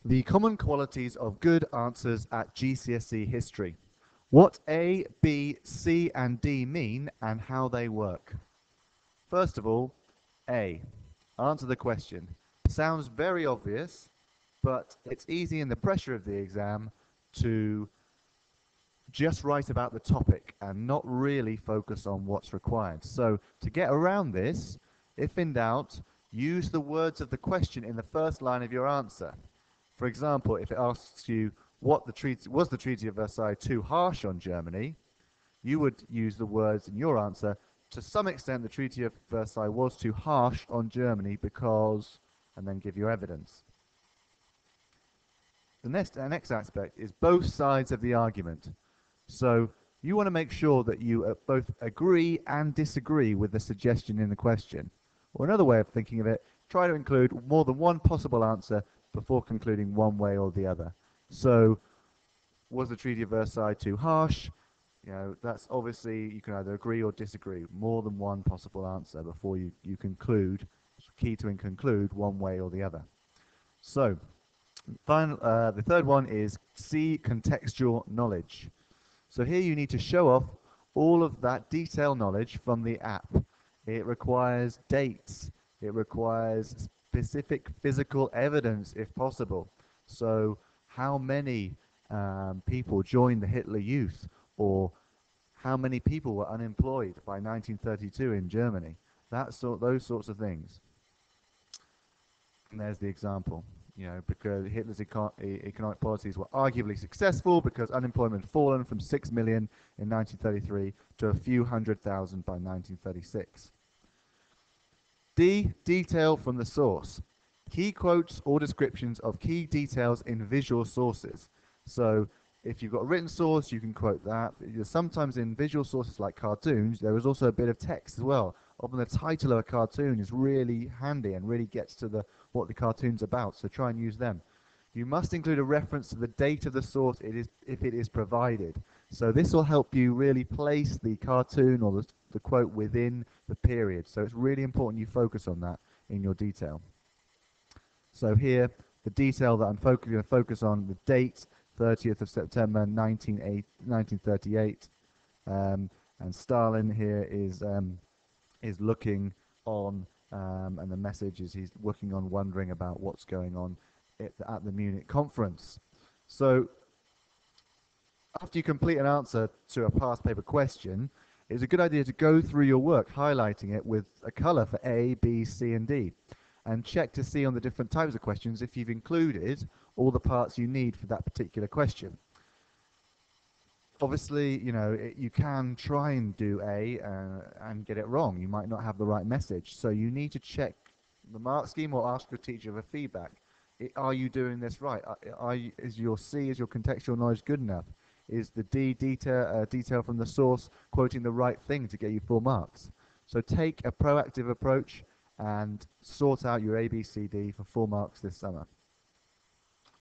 The common qualities of good answers at GCSE history. What A, B, C and D mean and how they work. First of all, A. Answer the question. Sounds very obvious, but it's easy in the pressure of the exam to just write about the topic and not really focus on what's required. So to get around this, if in doubt, use the words of the question in the first line of your answer. For example, if it asks you was the Treaty of Versailles too harsh on Germany, you would use the words in your answer, to some extent the Treaty of Versailles was too harsh on Germany because, and then give your evidence. The next aspect is both sides of the argument. So you want to make sure that you both agree and disagree with the suggestion in the question. Or another way of thinking of it, try to include more than one possible answer before concluding one way or the other. So, was the Treaty of Versailles too harsh? That's obviously, you can either agree or disagree. More than one possible answer before you conclude. It's key to conclude one way or the other. So, the third one is C, contextual knowledge. So here you need to show off all of that detailed knowledge from the app. It requires dates. It requires specific physical evidence if possible. So how many people joined the Hitler Youth, or how many people were unemployed by 1932 in Germany? Those sorts of things. And there's the example. Because Hitler's economic policies were arguably successful because unemployment had fallen from 6 million in 1933 to a few 100,000 by 1936. D, detail from the source. Key quotes or descriptions of key details in visual sources. So if you've got a written source, you can quote that. Sometimes in visual sources like cartoons, there is also a bit of text as well. Often the title of a cartoon is really handy and really gets to what the cartoon's about, so try and use them. You must include a reference to the date of the source if it is provided. So this will help you really place the cartoon or the quote within the period. So it's really important you focus on that in your detail. So here, the detail that I'm going to focus on, the date, 30th of September 1938, and Stalin here is looking on, and the message is he's looking on, wondering about what's going on at the Munich conference. So after you complete an answer to a past paper question, it's a good idea to go through your work, highlighting it with a color for A, B, C, and D, and check to see on the different types of questions if you've included all the parts you need for that particular question. Obviously, you can try and do A and get it wrong. You might not have the right message. So you need to check the mark scheme or ask your teacher for feedback. Are you doing this right? Is your C, is your contextual knowledge good enough? Is the D, detail from the source, quoting the right thing to get you full marks? So take a proactive approach and sort out your ABCD for full marks this summer.